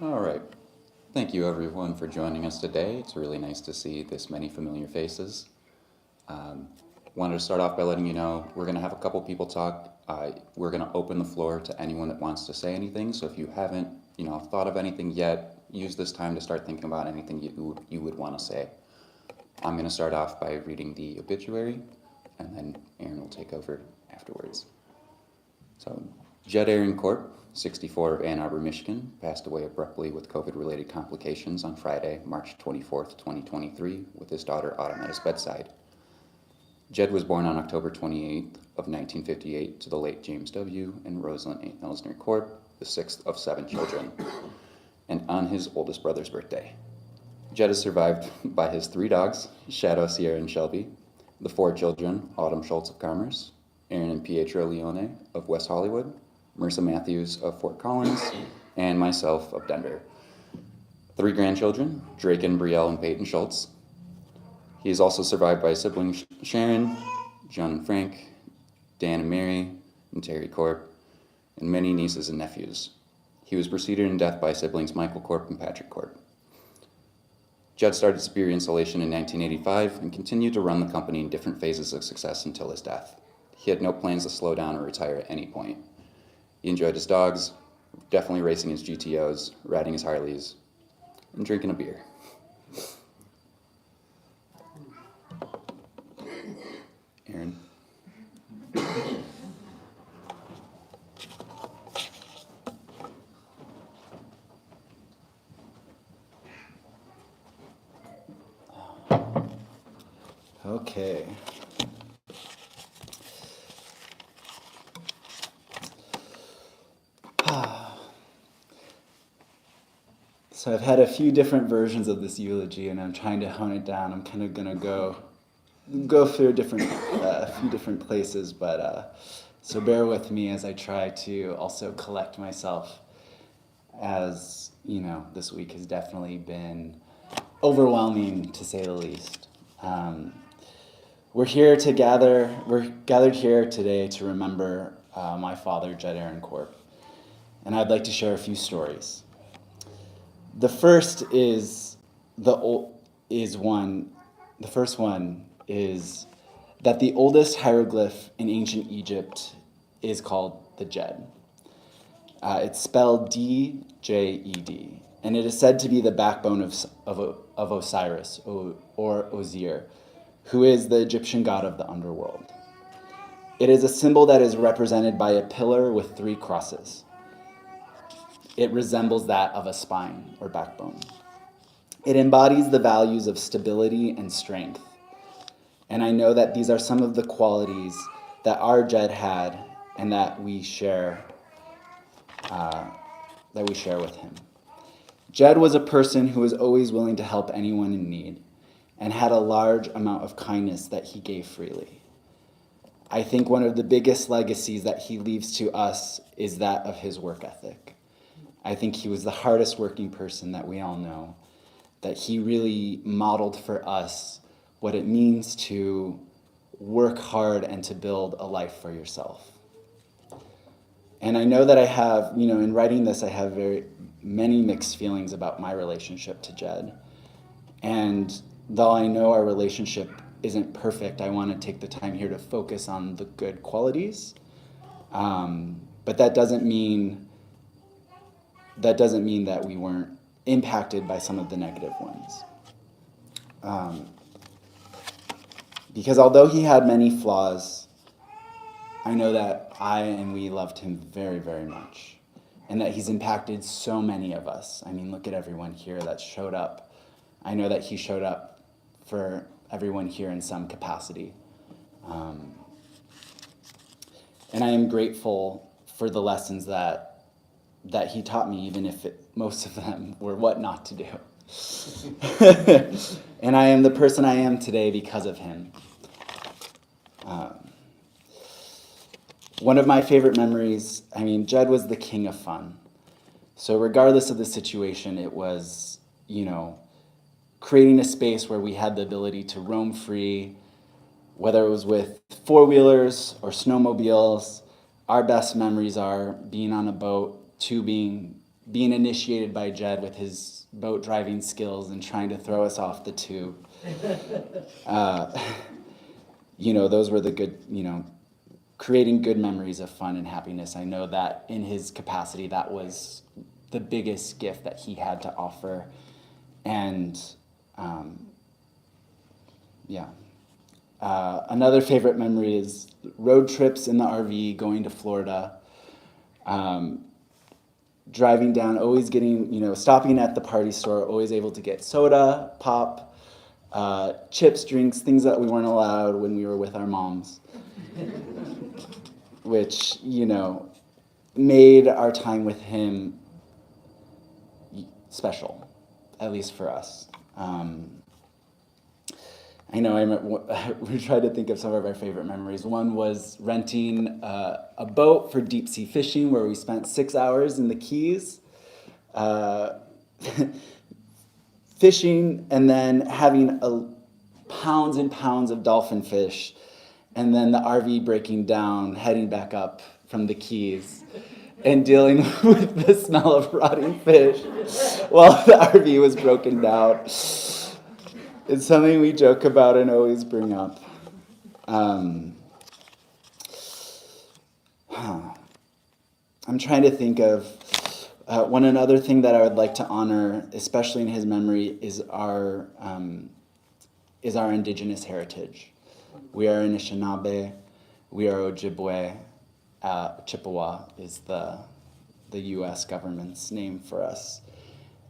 All right. Thank you, everyone, for joining us today. It's really nice to see this many familiar faces. Um, Wanted to start off by letting you know we're going to have a couple people talk. We're going to open the floor to anyone that wants to say anything. So if you haven't, thought of anything yet, use this time to start thinking about anything you would want to say. I'm going to start off by reading the obituary, and then Aaron will take over afterwards. So, Jed Corp, 64 of Ann Arbor, Michigan, passed away abruptly with COVID-related complications on Friday, March 24th, 2023, with his daughter Autumn at his bedside. Jed was born on October 28th of 1958 to the late James W. and Rosalind A. Elsner Corp, the sixth of 7 children, and on his oldest brother's birthday. Jed is survived by his 3 dogs, Shadow, Sierra, and Shelby, the 4 children, Autumn Schultz of Commerce, Aaron and Pietro Leone of West Hollywood, Marissa Matthews of Fort Collins, and myself of Denver. 3 grandchildren, Drake and Brielle and Peyton Schultz. He is also survived by siblings Sharon, John and Frank, Dan and Mary, and Terry Corp, and many nieces and nephews. He was preceded in death by siblings Michael Corp and Patrick Corp. Jed started Superior Installation in 1985 and continued to run the company in different phases of success until his death. He had no plans to slow down or retire at any point. He enjoyed his dogs, definitely racing his GTOs, riding his Harleys, and drinking a beer. Aaron. Okay. So I've had a few different versions of this eulogy, and I'm trying to hone it down. I'm kind of gonna go through a few different places, but so bear with me as I try to also collect myself. As you know, this week has definitely been overwhelming, to say the least. We're gathered here today to remember my father, Jed Corp, and I'd like to share a few stories. The first one is that the oldest hieroglyph in ancient Egypt is called the Jed. It's spelled D-J-E-D, and it is said to be the backbone of Osiris, or Osir, who is the Egyptian god of the underworld. It is a symbol that is represented by a pillar with 3 crosses. It resembles that of a spine or backbone. It embodies the values of stability and strength. And I know that these are some of the qualities that our Jed had and that we share with him. Jed was a person who was always willing to help anyone in need and had a large amount of kindness that he gave freely. I think one of the biggest legacies that he leaves to us is that of his work ethic. I think he was the hardest working person that we all know, that he really modeled for us what it means to work hard and to build a life for yourself. And I know that I have, in writing this, I have very many mixed feelings about my relationship to Jed. And though I know our relationship isn't perfect, I want to take the time here to focus on the good qualities. But that doesn't mean that we weren't impacted by some of the negative ones. Because although he had many flaws, I know that I and we loved him very, very much, and that he's impacted so many of us. I mean, look at everyone here that showed up. I know that he showed up for everyone here in some capacity. And I am grateful for the lessons that he taught me, even if most of them were what not to do. And I am the person I am today because of him. One of my favorite memories, Jed was the king of fun. So regardless of the situation, it was, creating a space where we had the ability to roam free, whether it was with four-wheelers or snowmobiles. Our best memories are being on a boat, tubing, being initiated by Jed with his boat driving skills and trying to throw us off the tube. Those were the good, creating good memories of fun and happiness. I know that in his capacity, that was the biggest gift that he had to offer. And another favorite memory is road trips in the RV, going to Florida, driving down, always getting, stopping at the party store, always able to get soda, pop, chips, drinks, things that we weren't allowed when we were with our moms, which, made our time with him special, at least for us. I know we tried to think of some of our favorite memories. One was renting a boat for deep sea fishing, where we spent 6 hours in the Keys fishing, and then having pounds and pounds of dolphin fish, and then the RV breaking down, heading back up from the Keys, and dealing with the smell of rotting fish while the RV was broken down. It's something we joke about and always bring up. I'm trying to think of another thing that I would like to honor, especially in his memory, is our indigenous heritage. We are Anishinaabe, we are Ojibwe. Chippewa is the U.S. government's name for us.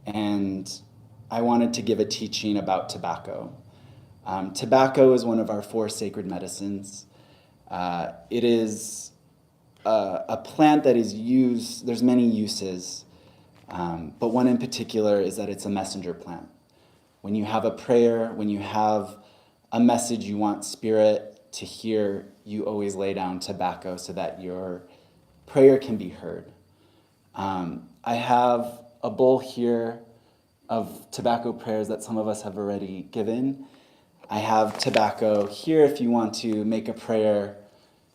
And I wanted to give a teaching about tobacco. Tobacco is one of our 4 sacred medicines. It is a plant that is used, there's many uses, but one in particular is that it's a messenger plant. When you have a prayer, when you have a message you want spirit to hear, you always lay down tobacco so that your prayer can be heard. I have a bowl here of tobacco prayers that some of us have already given. I have tobacco here if you want to make a prayer,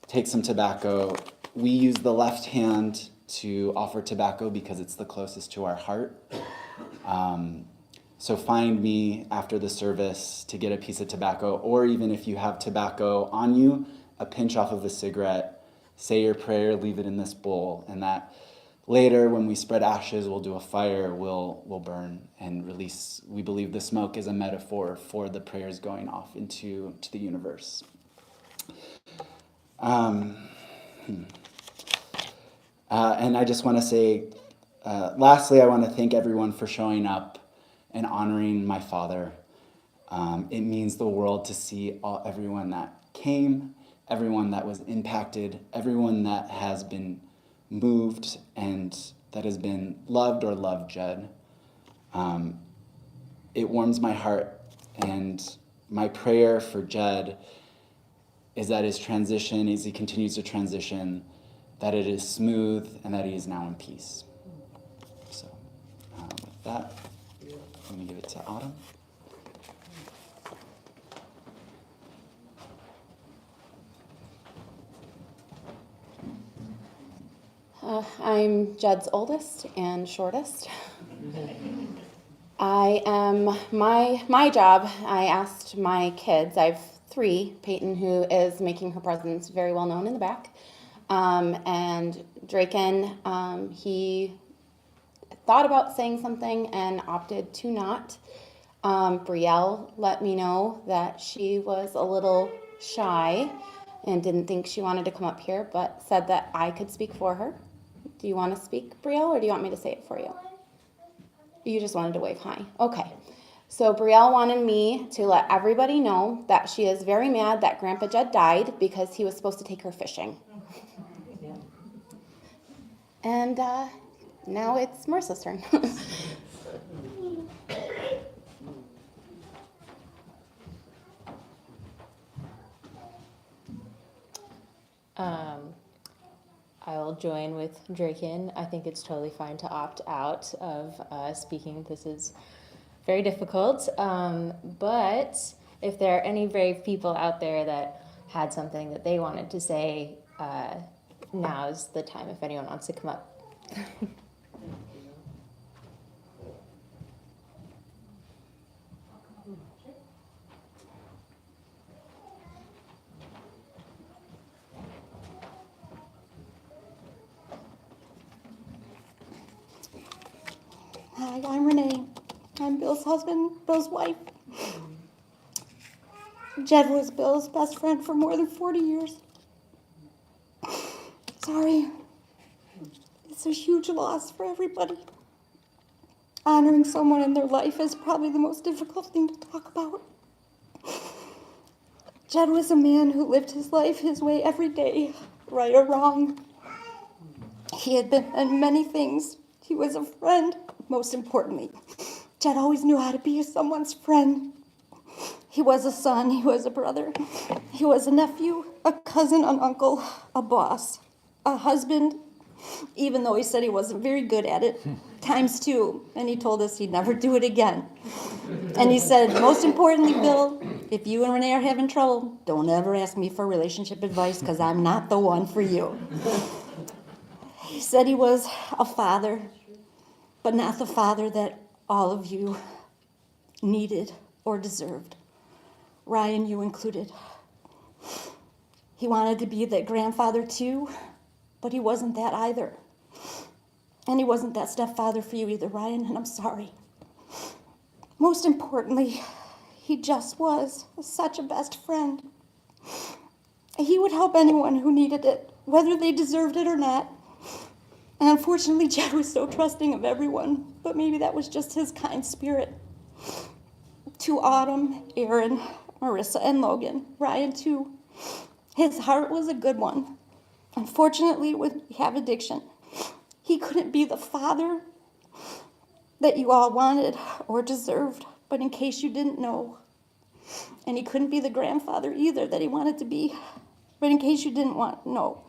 take some tobacco. We use the left hand to offer tobacco because it's the closest to our heart. So find me after the service to get a piece of tobacco, or even if you have tobacco on you, a pinch off of a cigarette, say your prayer, leave it in this bowl, and that later, when we spread ashes, we'll do a fire, we'll burn and release. We believe the smoke is a metaphor for the prayers going off into the universe. And I just want to say, lastly, I want to thank everyone for showing up and honoring my father. It means the world to see everyone that came, everyone that was impacted, everyone that has been moved and that has been loved or loved Jed. It warms my heart, and my prayer for Jed is that his transition, as he continues to transition, that it is smooth and that he is now in peace. So with that, I'm going to give it to Autumn. I'm Jed's oldest and shortest. I am, my job, I asked my kids, I have 3, Peyton, who is making her presence very well known in the back, and Draken, he thought about saying something and opted to not. Brielle let me know that she was a little shy and didn't think she wanted to come up here, but said that I could speak for her. Do you want to speak, Brielle, or do you want me to say it for you? You just wanted to wave hi. Okay. So Brielle wanted me to let everybody know that she is very mad that Grandpa Jed died because he was supposed to take her fishing. And now it's Marissa's turn. I'll join with Draken. I think it's totally fine to opt out of speaking. This is very difficult. But if there are any brave people out there that had something that they wanted to say, now's the time if anyone wants to come up. Hi, I'm Renee. I'm Bill's husband, Bill's wife. Jed was Bill's best friend for more than 40 years. Sorry. It's a huge loss for everybody. Honoring someone in their life is probably the most difficult thing to talk about. Jed was a man who lived his life his way every day, right or wrong. He had been in many things. He was a friend, most importantly. Jed always knew how to be someone's friend. He was a son, he was a brother, he was a nephew, a cousin, an uncle, a boss, a husband, even though he said he wasn't very good at it, times two, and he told us he'd never do it again. And he said, most importantly, Bill, if you and Renee are having trouble, don't ever ask me for relationship advice, because I'm not the one for you. He said he was a father, but not the father that all of you needed or deserved. Ryan, you included. He wanted to be that grandfather too, but he wasn't that either. And he wasn't that stepfather for you either, Ryan, and I'm sorry. Most importantly, he just was such a best friend. He would help anyone who needed it, whether they deserved it or not. And unfortunately, Jed was so trusting of everyone, but maybe that was just his kind spirit. To Autumn, Aaron, Marissa, and Logan, Ryan too. His heart was a good one. Unfortunately, when we have addiction, he couldn't be the father that you all wanted or deserved, but in case you didn't know. And he couldn't be the grandfather either that he wanted to be, but in case you didn't know.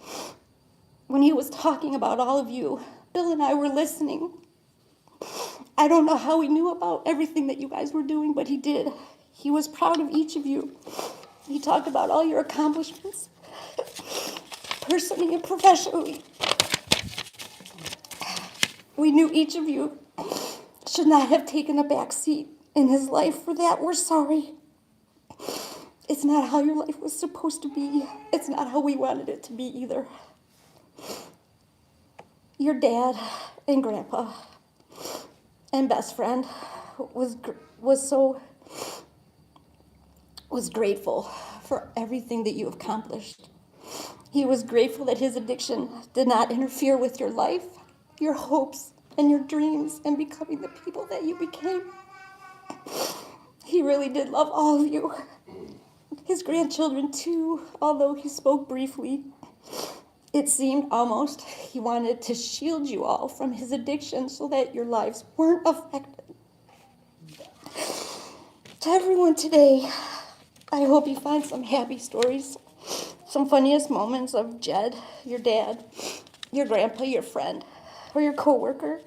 When he was talking about all of you, Bill and I were listening. I don't know how he knew about everything that you guys were doing, but he did. He was proud of each of you. He talked about all your accomplishments, personally and professionally. We knew each of you should not have taken a back seat in his life. For that, we're sorry. It's not how your life was supposed to be. It's not how we wanted it to be either. Your dad and grandpa and best friend was grateful for everything that you accomplished. He was grateful that his addiction did not interfere with your life, your hopes, and your dreams, and becoming the people that you became. He really did love all of you. His grandchildren too, although he spoke briefly. It seemed almost he wanted to shield you all from his addiction so that your lives weren't affected. To everyone today, I hope you find some happy stories, some funniest moments of Jed, your dad, your grandpa, your friend, or your coworker.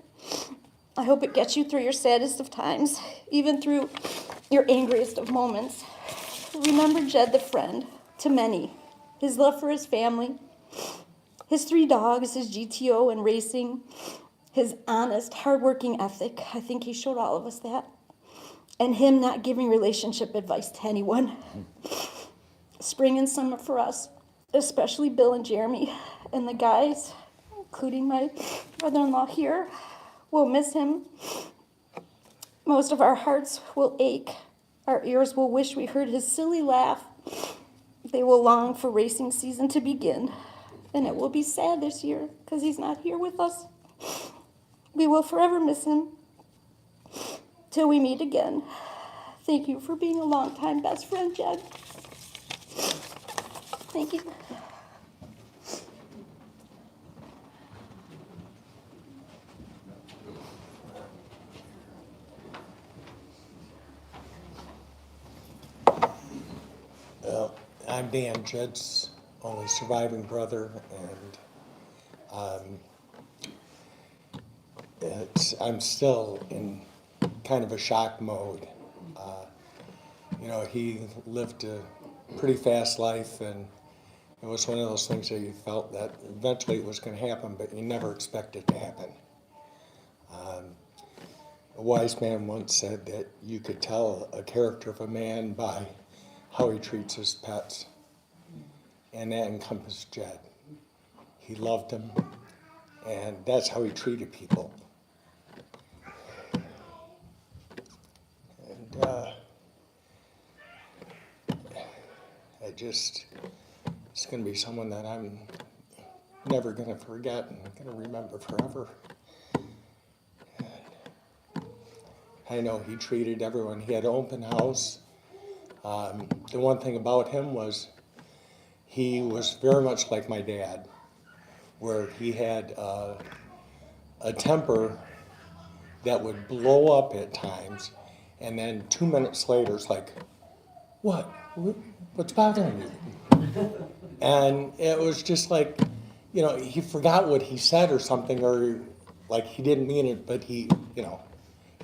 I hope it gets you through your saddest of times, even through your angriest of moments. Remember Jed the friend to many, his love for his family, his 3 dogs, his GTO and racing, his honest, hardworking ethic. I think he showed all of us that. And him not giving relationship advice to anyone. Spring and summer for us, especially Bill and Jeremy and the guys, including my brother-in-law here. We'll miss him. Most of our hearts will ache. Our ears will wish we heard his silly laugh. They will long for racing season to begin. And it will be sad this year because he's not here with us. We will forever miss him till we meet again. Thank you for being a longtime best friend, Jed. Thank you. I'm Dan, Jed's only surviving brother, and I'm still in kind of a shock mode. He lived a pretty fast life, and it was one of those things that you felt that eventually it was going to happen, but you never expected it to happen. A wise man once said that you could tell a character of a man by how he treats his pets, and that encompassed Jed. He loved them, and that's how he treated people. it's going to be someone that I'm never going to forget and going to remember forever. I know he treated everyone. He had an open house. The one thing about him was he was very much like my dad, where he had a temper that would blow up at times, and then 2 minutes later it's like, what? What's bothering you? And it was just like, he forgot what he said or something, or like he didn't mean it, but he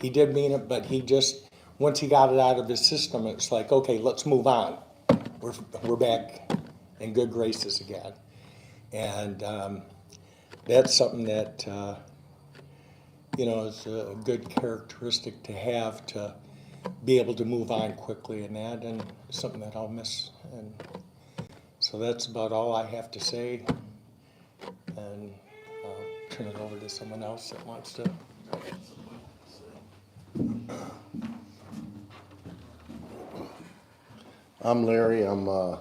did mean it, but he just, once he got it out of his system, it's like, okay, let's move on. We're back in good graces again. And that's something that, is a good characteristic to have, to be able to move on quickly in that, and something that I'll miss. And so that's about all I have to say. And I'll turn it over to someone else that wants to. I'm Larry. I'm, I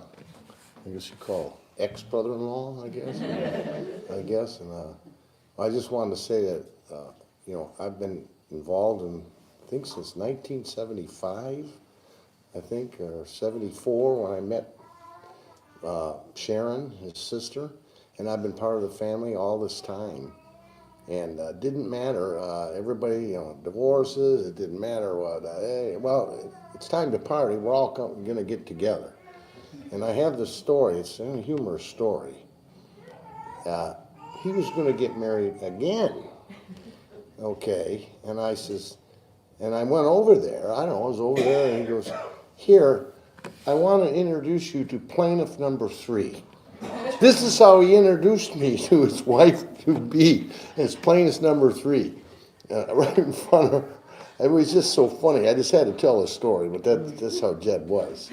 guess you call ex-brother-in-law, I guess. And I just wanted to say that, I've been involved in, I think since 1975, I think, or 74, when I met Sharon, his sister, and I've been part of the family all this time. And it didn't matter, everybody, divorces, it didn't matter what, it's time to party, we're all gonna get together. And I have this story, it's a humorous story. He was gonna get married again, okay, and I says, and I went over there, I was over there, and he goes, here, I wanna introduce you to plaintiff number 3. This is how he introduced me to his wife-to-be, as plaintiff number 3, right in front of her. It was just so funny. I just had to tell the story, but that's how Jed was,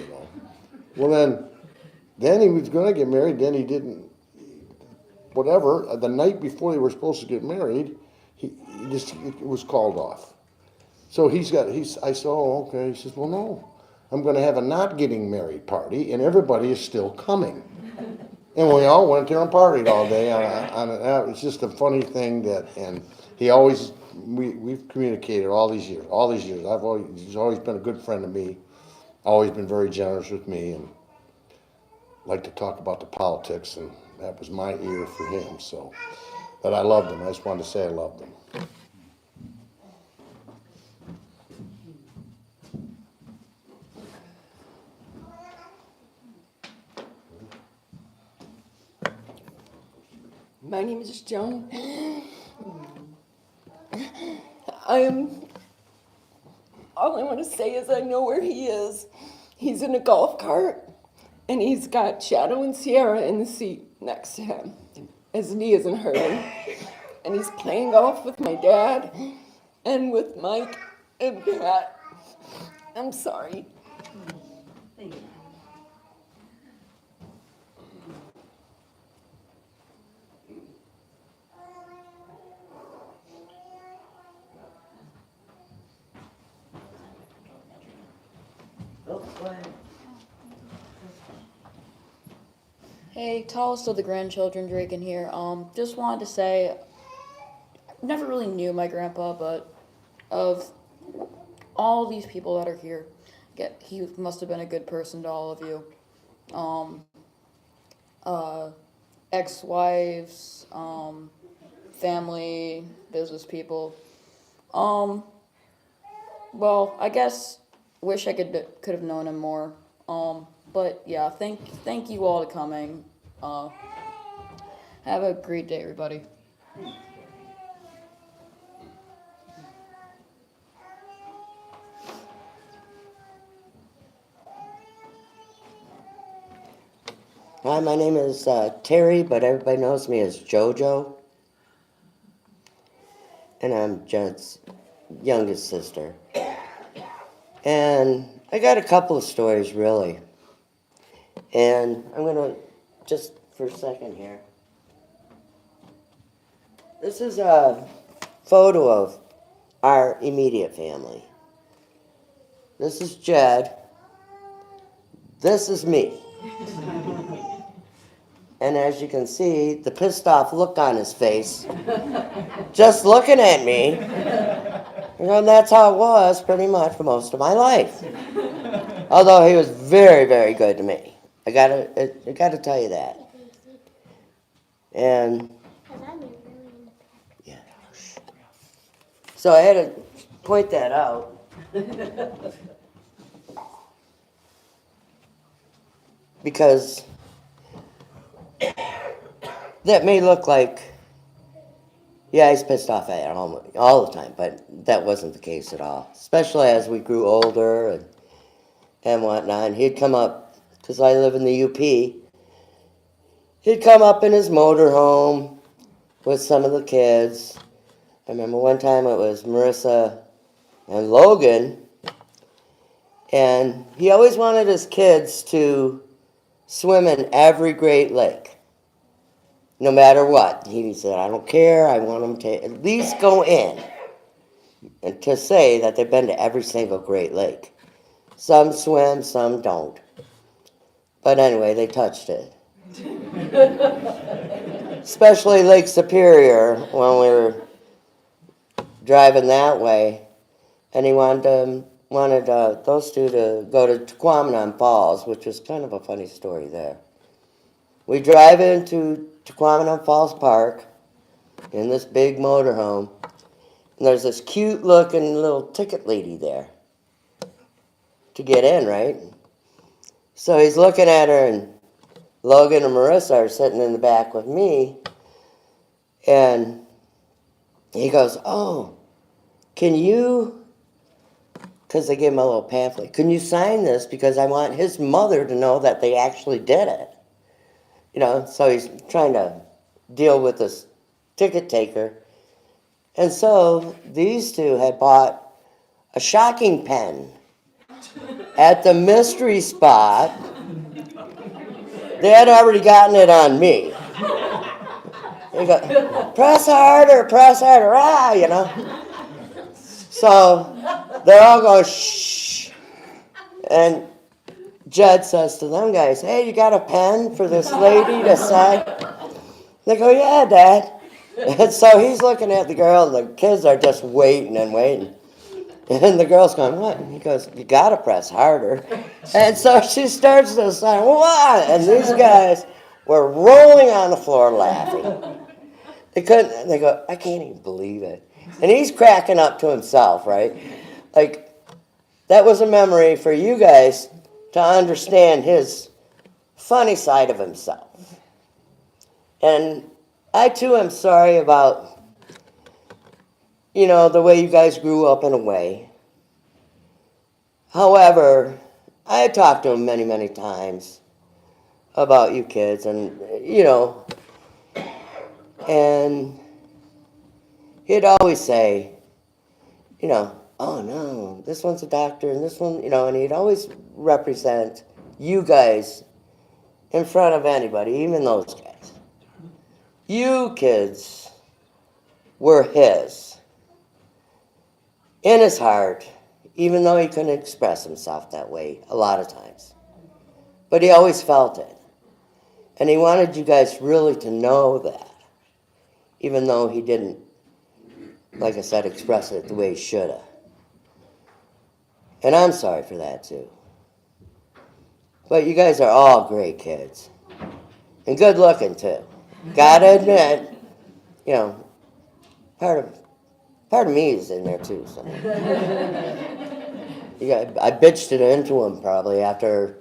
Well, then he was going to get married. Then he didn't. Whatever. The night before they were supposed to get married, it was called off. So I said, oh, okay. He says, well, no, I'm going to have a not getting married party, and everybody is still coming. And we all went there and partied all day. It's just a funny thing and he always, we've communicated all these years. He's always been a good friend to me, always been very generous with me, and liked to talk about the politics, and that was my ear for him. So, but I loved him. I just wanted to say I loved him. My name is Joan. All I want to say is I know where he is. He's in a golf cart, and he's got Shadow and Sierra in the seat next to him. His knee isn't hurting. And he's playing golf with my dad and with Mike and Pat. I'm sorry. Thank you. Hey, tallest of the grandchildren, Drake in here. Just wanted to say, never really knew my grandpa, but of all these people that are here, he must have been a good person to all of you. Ex-wives, family, business people. Well, I guess wish I could have known him more. But yeah, thank you all for coming. Have a great day, everybody. Hi, my name is Terry, but everybody knows me as JoJo. And I'm Jed's youngest sister. And I got a couple of stories, really. And I'm going to, just for a second here. This is a photo of our immediate family. This is Jed. This is me. And as you can see, the pissed off look on his face, just looking at me. And that's how it was pretty much for most of my life. Although he was very, very good to me. I gotta tell you that. And yeah. So I had to point that out. Because that may look like, yeah, he's pissed off at it all the time, but that wasn't the case at all. Especially as we grew older and whatnot. And he'd come up, because I live in the UP, he'd come up in his motorhome with some of the kids. I remember one time it was Marissa and Logan, and he always wanted his kids to swim in every Great Lake. No matter what. He said, I don't care, I want them to at least go in and to say that they've been to every single Great Lake. Some swim, some don't. But anyway, they touched it. Especially Lake Superior when we were driving that way. And he wanted those two to go to Tequamanon Falls, which was kind of a funny story there. We drive into Tequamanon Falls Park in this big motorhome, and there's this cute looking little ticket lady there to get in, right? So he's looking at her, and Logan and Marissa are sitting in the back with me, and he goes, oh, can you, because they gave him a little pamphlet, can you sign this because I want his mother to know that they actually did it? You know, so he's trying to deal with this ticket taker. And so these two had bought a shocking pen at the mystery spot. They had already gotten it on me. They go, press harder, ah, you know. So they're all going, shh. And Jed says to them guys, hey, you got a pen for this lady to sign? They go, yeah, Dad. And so he's looking at the girl, and the kids are just waiting and waiting. And the girl's going, what? And he goes, you got to press harder. And so she starts to sign, what? And these guys were rolling on the floor laughing. They couldn't, they go, I can't even believe it. And he's cracking up to himself, right? Like, that was a memory for you guys to understand his funny side of himself. And I too am sorry about, you know, the way you guys grew up in a way. However, I talked to him many, many times about you kids, and, you know, and he'd always say, you know, oh no, this one's a doctor and this one, you know, and he'd always represent you guys in front of anybody, even those guys. You kids were his, in his heart, even though he couldn't express himself that way a lot of times. But he always felt it. And he wanted you guys really to know that, even though he didn't, like I said, express it the way he should have. And I'm sorry for that too. But you guys are all great kids. And good looking too. Gotta admit, you know, part of me is in there too. So. I bitched it into him probably after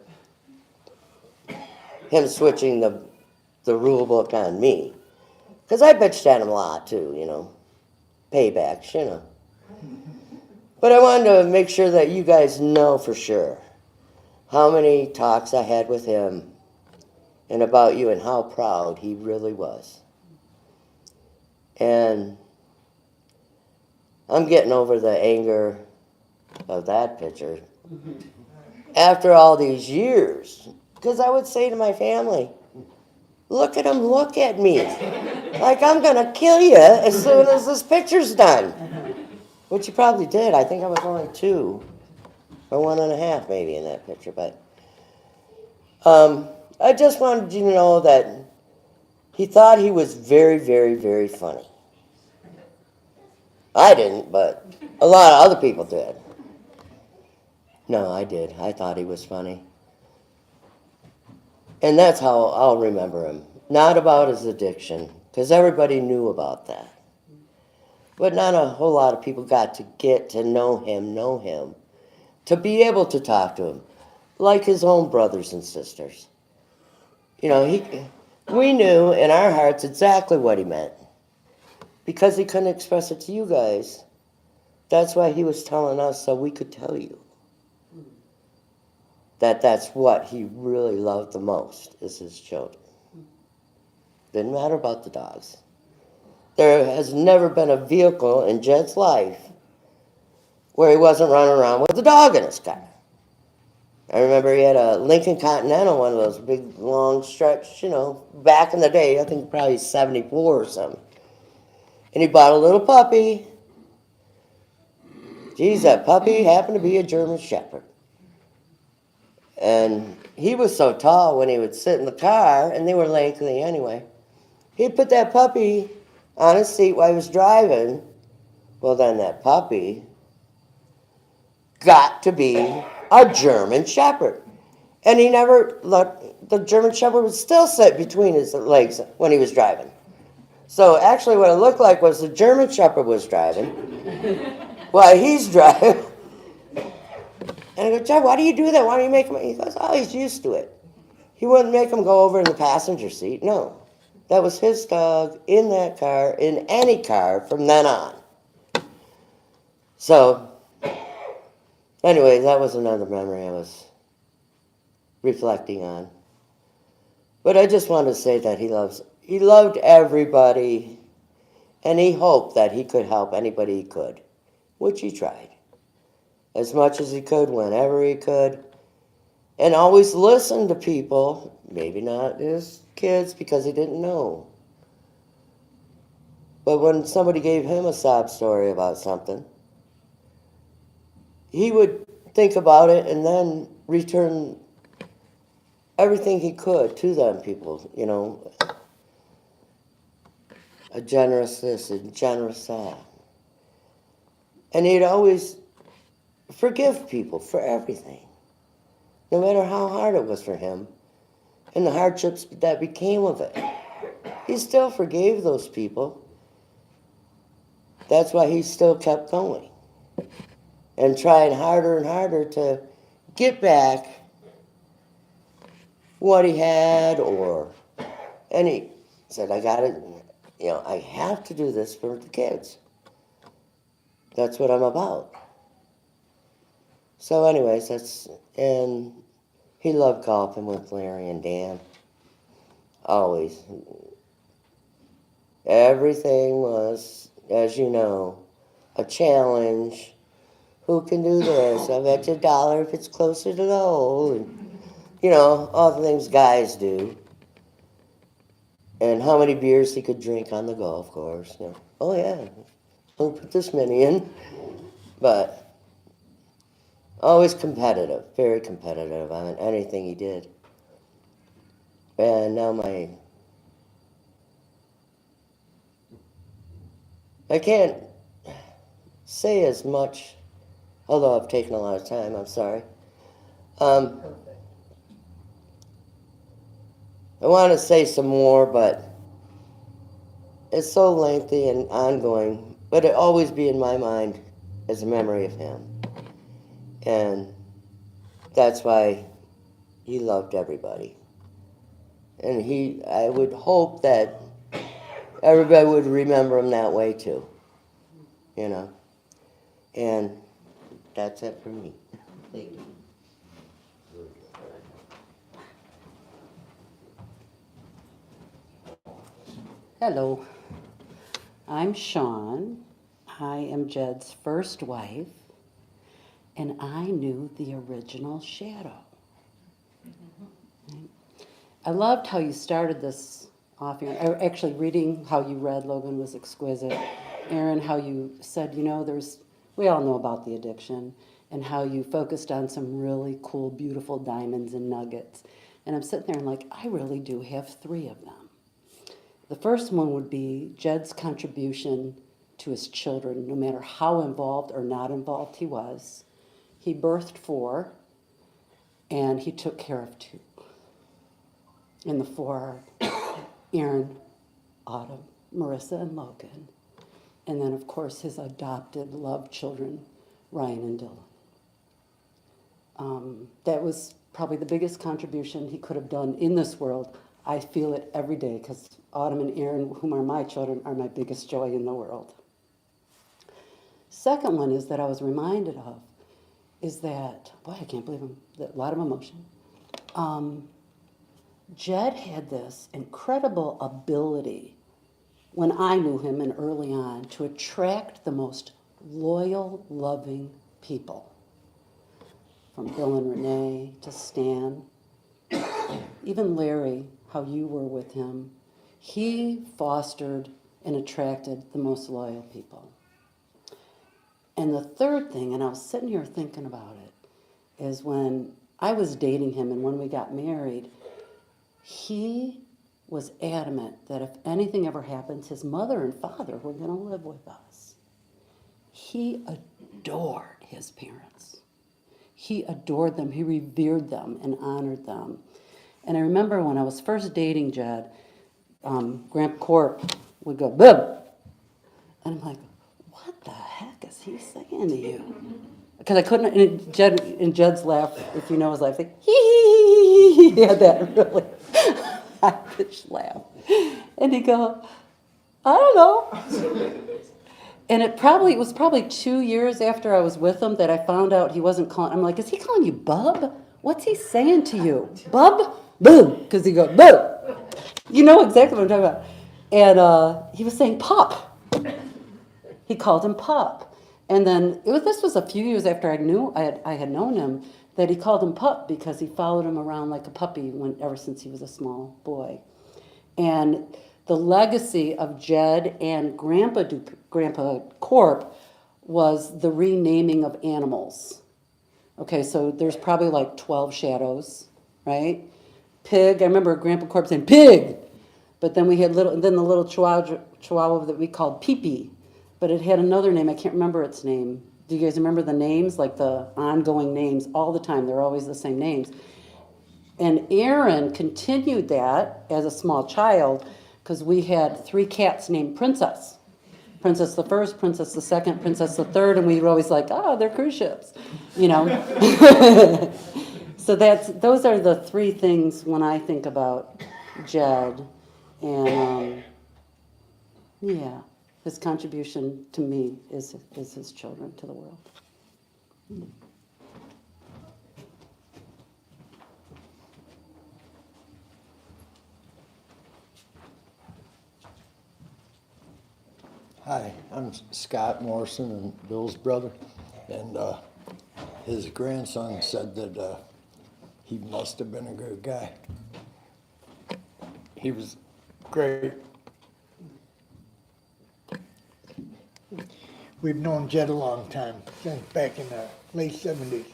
him switching the rule book on me. Because I bitched at him a lot too, you know. Paybacks, you know. But I wanted to make sure that you guys know for sure how many talks I had with him and about you and how proud he really was. And I'm getting over the anger of that picture after all these years. Because I would say to my family, look at him, look at me. Like I'm going to kill you as soon as this picture's done. Which you probably did. I think I was only 2 or 1.5 maybe in that picture, but I just wanted you to know that he thought he was very, very, very funny. I didn't, but a lot of other people did. No, I did. I thought he was funny. And that's how I'll remember him. Not about his addiction, because everybody knew about that. But not a whole lot of people got to get to know him, to be able to talk to him, like his own brothers and sisters. You know, we knew in our hearts exactly what he meant, because he couldn't express it to you guys. That's why he was telling us so we could tell you. That's what he really loved the most, is his children. Didn't matter about the dogs. There has never been a vehicle in Jed's life where he wasn't running around with a dog in his car. I remember he had a Lincoln Continental, one of those big, long stretch, back in the day, I think probably 74 or something. And he bought a little puppy. Geez, that puppy happened to be a German Shepherd. And he was so tall when he would sit in the car, and they were lengthy anyway, he'd put that puppy on his seat while he was driving. Well, then that puppy got to be a German Shepherd. And he never let the German Shepherd would still sit between his legs when he was driving. So actually what it looked like was the German Shepherd was driving while he's driving. And I go, Jed, why do you do that? Why do you make him? He goes, oh, he's used to it. He wouldn't make him go over in the passenger seat. No. That was his dog in that car, in any car from then on. So, anyway, that was another memory I was reflecting on. But I just wanted to say that he loved everybody, and he hoped that he could help anybody he could, which he tried. As much as he could, whenever he could, and always listened to people, maybe not his kids because he didn't know. But when somebody gave him a sob story about something, he would think about it and then return everything he could to them people, a generous this, a generous that. And he'd always forgive people for everything, no matter how hard it was for him and the hardships that became of it. He still forgave those people. That's why he still kept going and trying harder and harder to get back what he had, and he said, I have to do this for the kids. That's what I'm about. So anyways, and he loved golfing with Larry and Dan. Always. Everything was, as you know, a challenge. Who can do this? I bet you $1 if it's closer to the hole. And, all the things guys do. And how many beers he could drink on the golf course. Oh yeah, I'll put this many in. But always competitive, very competitive on anything he did. And now I can't say as much, although I've taken a lot of time, I'm sorry. I want to say some more, but it's so lengthy and ongoing, but it'll always be in my mind as a memory of him. And that's why he loved everybody. And I would hope that everybody would remember him that way too. And that's it for me. Thank you. Hello, I'm Shawn. I am Jed's first wife, and I knew the original Shadow. I loved how you started this off here. Actually, reading how you read, Logan, was exquisite. Aaron, how you said, we all know about the addiction, and how you focused on some really cool, beautiful diamonds and nuggets. And I'm sitting there and like, I really do have 3 of them. The first one would be Jed's contribution to his children, no matter how involved or not involved he was. He birthed 4, and he took care of 2. And the 4 are Aaron, Autumn, Marissa, and Logan. And then, of course, his adopted, loved children, Ryan and Dylan. That was probably the biggest contribution he could have done in this world. I feel it every day because Autumn and Aaron, whom are my children, are my biggest joy in the world. Second one is that I was reminded of is that, boy, I can't believe him, a lot of emotion. Jed had this incredible ability when I knew him and early on to attract the most loyal, loving people. From Bill and Renee to Stan, even Larry, how you were with him. He fostered and attracted the most loyal people. And the third thing, and I was sitting here thinking about it, is when I was dating him and when we got married, he was adamant that if anything ever happens, his mother and father were going to live with us. He adored his parents. He adored them. He revered them and honored them. And I remember when I was first dating Jed, Grandpa Corp would go, "Bub," and I'm like, what the heck is he saying to you? Because I couldn't, and Jed's laugh, if you know his laugh, like, he had that really high-pitched laugh. And he'd go, I don't know. And it was probably 2 years after I was with him that I found out he wasn't calling. I'm like, is he calling you Bub? What's he saying to you? Bub? Boo. Because he goes, boo. You know exactly what I'm talking about. And he was saying Pup. He called him Pup. And then this was a few years after I had known him that he called him Pup because he followed him around like a puppy ever since he was a small boy. And the legacy of Jed and Grandpa Corp was the renaming of animals. Okay, so there's probably like 12 shadows, right? Pig, I remember Grandpa Corp saying, pig! But then we had the little chihuahua that we called Pee-Pee. But it had another name, I can't remember its name. Do you guys remember the names? Like the ongoing names all the time, they're always the same names. And Aaron continued that as a small child because we had 3 cats named Princess. Princess the first, Princess the second, Princess the third, and we were always like, they're cruise ships, you know. So those are the 3 things when I think about Jed, and yeah, his contribution to me is his children to the world. Hi, I'm Scott Morrison and Bill's brother, and his grandson said that he must have been a good guy. He was great. We've known Jed a long time, since back in the late 70s,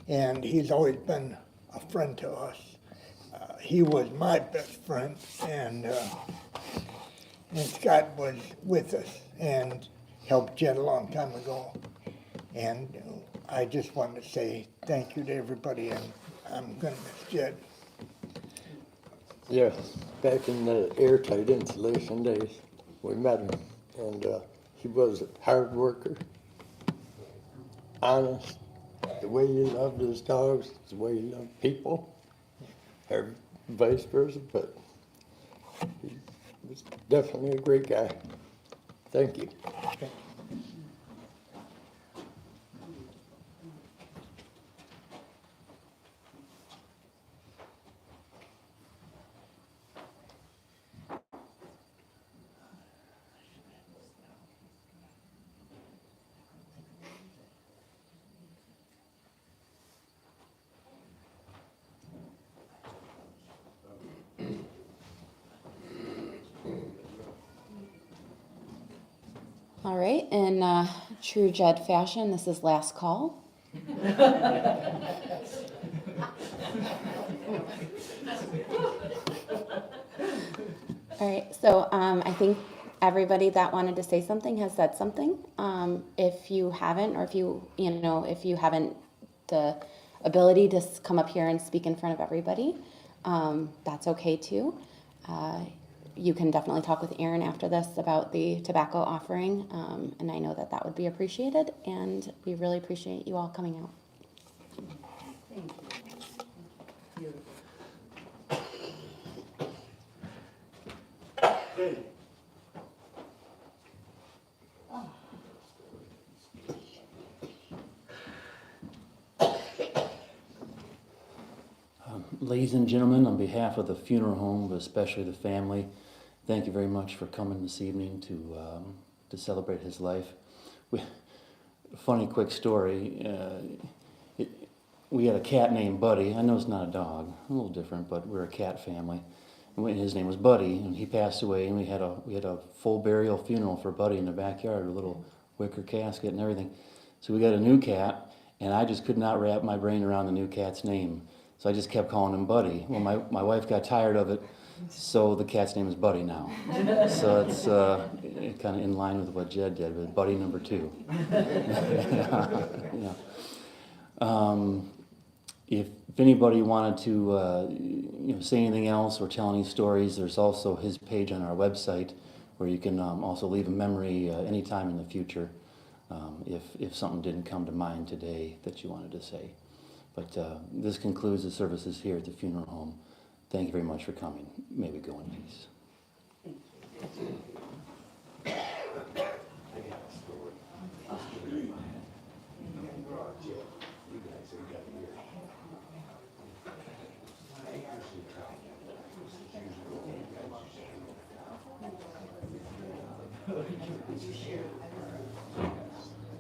and he's always been a friend to us. He was my best friend, and Scott was with us and helped Jed a long time ago. And I just wanted to say thank you to everybody, and I'm going to miss Jed. Yeah, back in the airtight insulation days, we met him, and he was a hard worker, honest, the way he loved his dogs, the way he loved people, or vice versa, but he was definitely a great guy. Thank you. All right, in true Jed fashion, this is last call. All right, so I think everybody that wanted to say something has said something. If you haven't, or if if you haven't the ability to come up here and speak in front of everybody, that's okay too. You can definitely talk with Aaron after this about the tobacco offering, and I know that that would be appreciated, and we really appreciate you all coming out. Ladies and gentlemen, on behalf of the funeral home, but especially the family, thank you very much for coming this evening to celebrate his life. Funny quick story. We had a cat named Buddy. I know it's not a dog, a little different, but we're a cat family. And his name was Buddy, and he passed away. And we had a full burial funeral for Buddy in the backyard, a little wicker casket and everything. So we got a new cat, and I just could not wrap my brain around the new cat's name. So I just kept calling him Buddy. Well, my wife got tired of it, so the cat's name is Buddy now. So it's kind of in line with what Jed did, but Buddy number 2. Yeah. If anybody wanted to say anything else or tell any stories, there's also his page on our website where you can also leave a memory anytime in the future if something didn't come to mind today that you wanted to say. But this concludes the services here at the funeral home. Thank you very much for coming. May we go in peace.